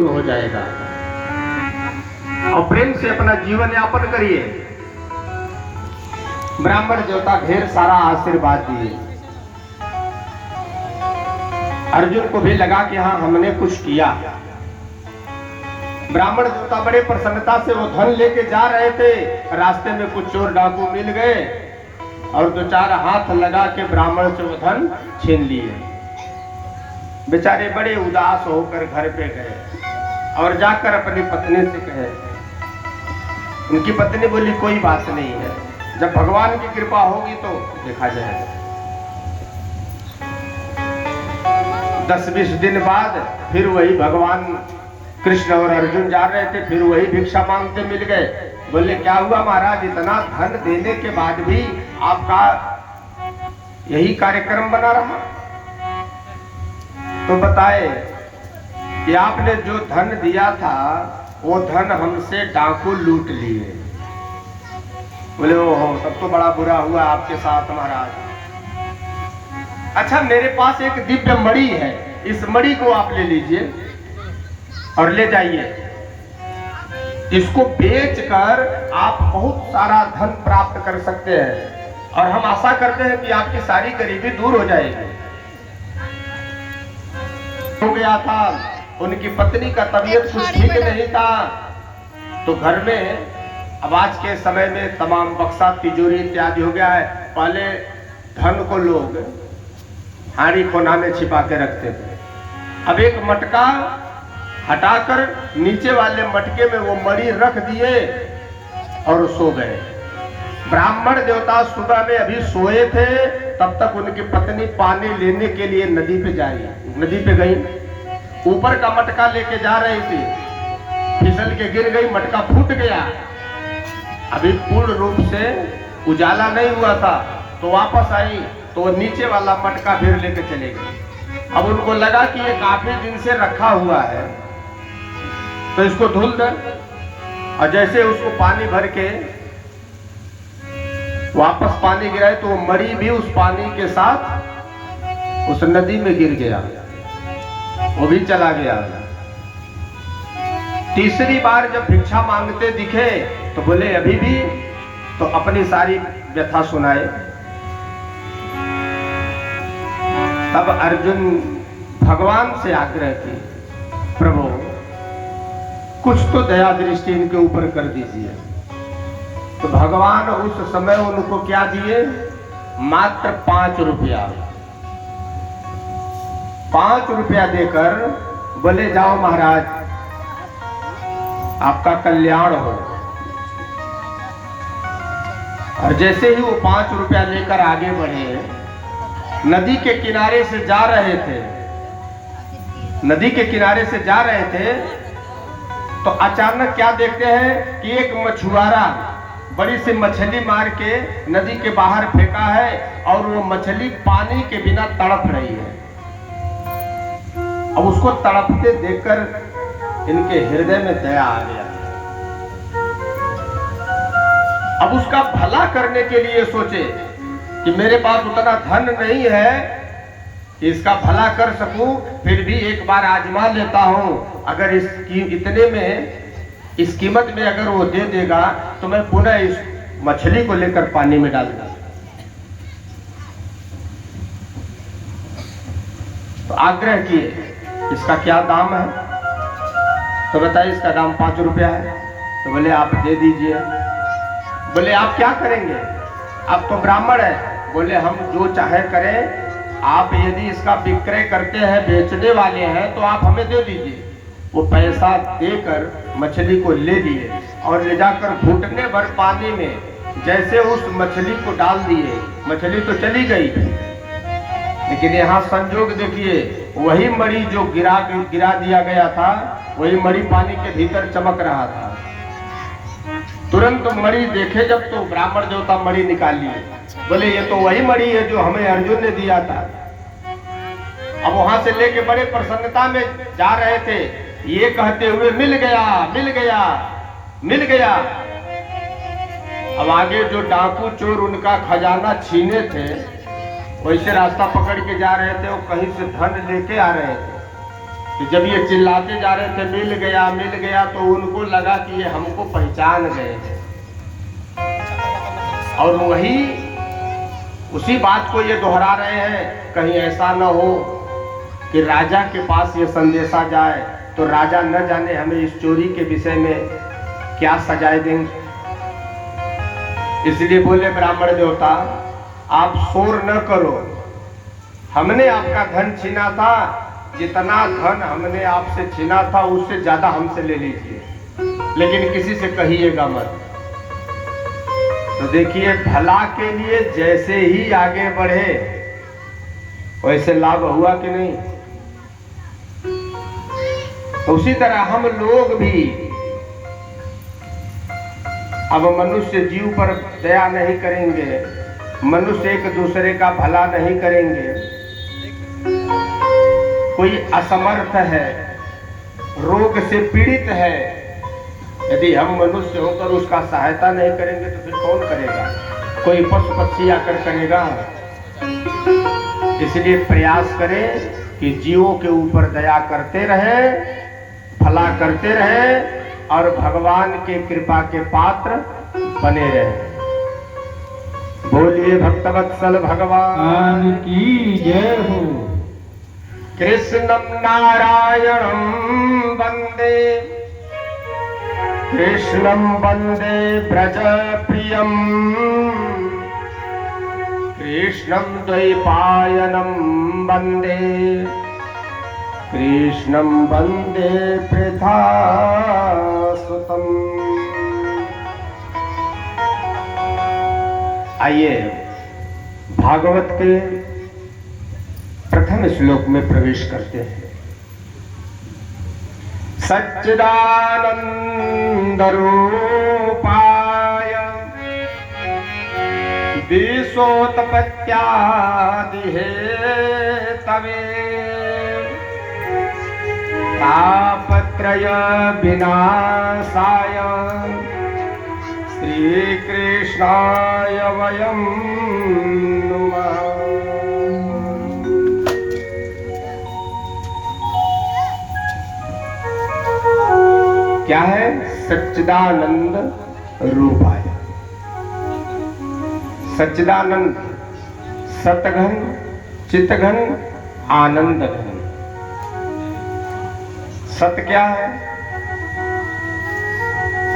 दूर हो जाएगा। और प्रेम से अपना जीवन यापन करिए। ब्राह्मण देवता ढेर सारा आशीर्वाद दिए। अर्जुन को भी लगा कि हाँ हमने कुछ किया। ब्राह्मण देवता बड़े प्रसन्नता से वो धन लेके जा रहे थे, रास्ते में कुछ चोर डाकू मिल गए और दो चार हाथ लगा के ब्राह्मण से वो धन छीन लिए। बेचारे बड़े उदास होकर घर पे गए और जाकर अपनी पत्नी से कहे। उनकी पत्नी बोली कोई बात नहीं है, जब भगवान की कृपा होगी तो देखा जाएगा। 10-20 दिन बाद फिर वही भगवान कृष्ण और अर्जुन जा रहे थे, फिर वही भिक्षा मांगते मिल गए। बोले क्या हुआ महाराज, इतना धन देने के बाद भी आपका यही कार्यक्रम बना रहा? तो बताए कि आपने जो धन दिया था वो धन हमसे डाकू लूट लिए। बोले ओहो, तब तो बड़ा बुरा हुआ आपके साथ महाराज। अच्छा मेरे पास एक दिव्य मणि है, इस मणि को आप ले लीजिए और ले जाइए। इसको बेचकर आप बहुत सारा धन प्राप्त कर सकते हैं और हम आशा करते हैं कि आपकी सारी गरीबी दूर हो जाएगी। हो गया था, उनकी पत्नी का तबीयत कुछ ठीक नहीं था, तो घर में अब आज के समय में तमाम बक्सा तिजोरी इत्यादि हो गया है। पहले धन को लोग हाड़ी कोना में छिपा के रखते थे, अब एक मटका हटाकर नीचे वाले मटके में वो मणि रख दिए और सो गए। ब्राह्मण देवता सुबह में अभी सोए थे, तब तक उनकी पत्नी पानी लेने के लिए नदी पे गई। ऊपर का मटका लेके जा रही थी, फिसल के गिर गई, मटका फूट गया। अभी पूर्ण रूप से उजाला नहीं हुआ था, तो वापस आई तो नीचे वाला मटका फिर लेके चले गए। अब उनको लगा कि ये काफी दिन से रखा हुआ है, तो इसको धुल दे। और जैसे उसको पानी भर के वापस पानी गिराए तो वो मणि भी उस पानी के साथ उस नदी में गिर गया, वो भी चला गया। तीसरी बार जब भिक्षा मांगते दिखे तो बोले अभी भी, तो अपनी सारी व्यथा सुनाए। तब अर्जुन भगवान से आग्रह की, प्रभु कुछ तो दया दृष्टि इनके ऊपर कर दीजिए। तो भगवान उस समय उनको क्या दिए? मात्र 5 रुपया। 5 रुपया देकर बोले जाओ महाराज, आपका कल्याण हो। और जैसे ही वो 5 रुपया लेकर आगे बढ़े, नदी के किनारे से जा रहे थे, तो अचानक क्या देखते हैं कि एक मछुआरा बड़ी सी मछली मार के नदी के बाहर फेंका है और वो मछली पानी के बिना तड़प रही है। अब उसको तड़पते देखकर इनके हृदय में दया आ गया। अब उसका भला करने के लिए सोचे कि मेरे पास उतना धन नहीं है कि इसका भला कर सकूं, फिर भी एक बार आजमा लेता हूं। अगर इतने में, इस कीमत में अगर वो दे देगा तो मैं पुनः इस मछली को लेकर पानी में डाल दूंगा। तो आग्रह किए इसका क्या दाम है? तो बताइए इसका दाम 5 रुपया है। तो बोले आप दे दीजिए। बोले आप क्या करेंगे? आप तो ब्राह्मण है। बोले हम जो चाहे करें, आप यदि इसका विक्रय करते हैं, बेचने वाले हैं, तो आप हमें दे दीजिए। वो पैसा देकर मछली को ले लिए और ले जाकर घुटने भर पानी में जैसे उस मछली को डाल दिए। मछली तो चली गई, लेकिन यहाँ संजोग देखिए, वही मणि जो गिरा दिया गया था, वही मणि पानी के भीतर चमक रहा था। तुरंत मणि देखे जब, तो ब्राह्मण देवता मणि निकाल लिए। बोले ये तो वही मणि है जो हमें अर्जुन ने दिया था। अब वहां से लेके बड़े प्रसन्नता में जा रहे थे, ये कहते हुए मिल गया, मिल गया, मिल गया। अब आगे जो डाकू चोर उनका खजाना छीने थे, वैसे रास्ता पकड़ के जा रहे थे, वो कहीं से धन लेके आ रहे थे। कि जब ये चिल्लाते जा रहे थे मिल गया, तो उनको लगा कि ये हमको पहचान गए हैं। और वही उसी बात को ये दोहरा रहे हैं, कहीं ऐसा न हो कि राजा के पास ये संदेशा जाए तो राजा न जाने हमें इस चोरी के विषय में क्या सजाए देंगे। इसलिए बोले ब्राह्मण देवता, आप शोर न करो, हमने आपका धन छीना था, जितना धन हमने आपसे छीना था उससे ज्यादा हमसे ले लीजिए, लेकिन किसी से कहिएगा मत। तो देखिए, भला के लिए जैसे ही आगे बढ़े वैसे लाभ हुआ कि नहीं। तो उसी तरह हम लोग भी अब मनुष्य जीव पर दया नहीं करेंगे, मनुष्य एक दूसरे का भला नहीं करेंगे। कोई असमर्थ है, रोग से पीड़ित है, यदि हम मनुष्य होकर उसका सहायता नहीं करेंगे तो फिर कौन करेगा? कोई पशु पक्षी आकर करेगा। इसलिए प्रयास करें कि जीवों के ऊपर दया करते रहे, भला करते रहे और भगवान के कृपा के पात्र बने रहे। बोलिए भक्तवत्सल भगवान की जय हो। कृष्णं नारायणं वन्दे, कृष्णं वन्दे व्रजप्रियम्, कृष्णं द्वैपायनं वन्दे, कृष्णं वन्दे पृथासुतम्। आइए भागवत के प्रथम श्लोक में प्रवेश करते हैं। सच्चिदानंद रूपाय विश्वोत्पत्त्यादि हेतवे तापत्रय विनाशाय श्रीकृष्णाय वयं नुमः। क्या है? सच्चिदानंद रूपाय। सच्चिदानंद सतघन, चितघन, आनंद घन। सत्य क्या है?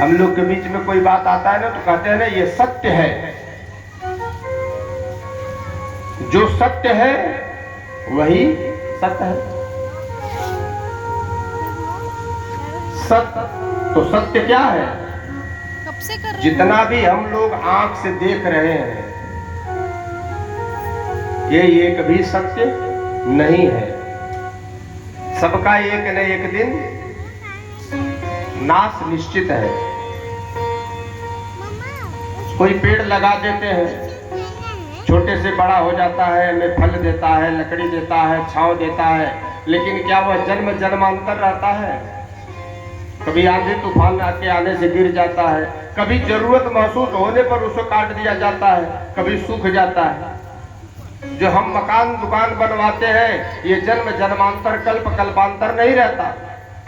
हम लोग के बीच में कोई बात आता है ना तो कहते हैं ना ये सत्य है। जो सत्य है वही सत्य है। सत्य तो सत्य क्या है? कब से कर रहे जितना भी हम लोग आंख से देख रहे हैं ये एक भी सत्य नहीं है। सबका एक न एक दिन नाश निश्चित है। कोई पेड़ लगा देते हैं, छोटे से बड़ा हो जाता है, हमें फल देता है, लकड़ी देता है, छांव देता है, लेकिन क्या वह जन्म जन्मांतर रहता है? कभी आंधी तूफान आके आने से गिर जाता है, कभी जरूरत महसूस होने पर उसको काट दिया जाता है, कभी सूख जाता है। जो हम मकान दुकान बनवाते हैं ये जन्म जन्मांतर कल्प कल्पांतर नहीं रहता,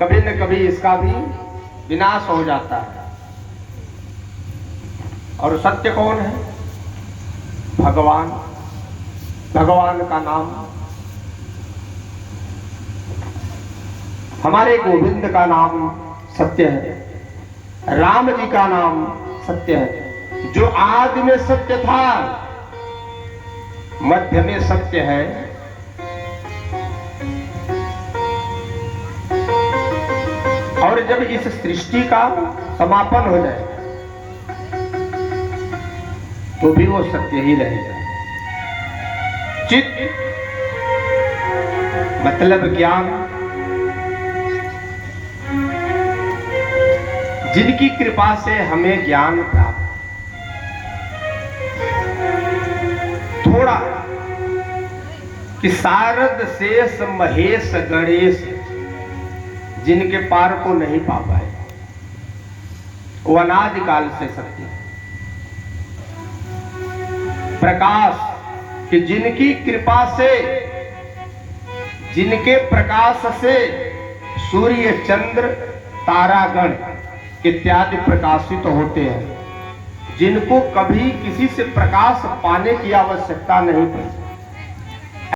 कभी न कभी इसका भी विनाश हो जाता है। और सत्य कौन है? भगवान। भगवान का नाम, हमारे गोविंद का नाम सत्य है, राम जी का नाम सत्य है। जो आदि में सत्य था, मध्य में सत्य है, और जब इस सृष्टि का समापन हो जाए तो भी वो सत्य ही रहेगा। चित मतलब ज्ञान, जिनकी कृपा से हमें ज्ञान प्राप्त, थोड़ा कि शारद शेष महेश गणेश जिनके पार को नहीं पा पाए, वो अनादिकाल से सत्य। प्रकाश कि जिनकी कृपा से, जिनके प्रकाश से सूर्य, चंद्र, तारागण इत्यादि प्रकाशित होते हैं, जिनको कभी किसी से प्रकाश पाने की आवश्यकता नहीं पड़ती।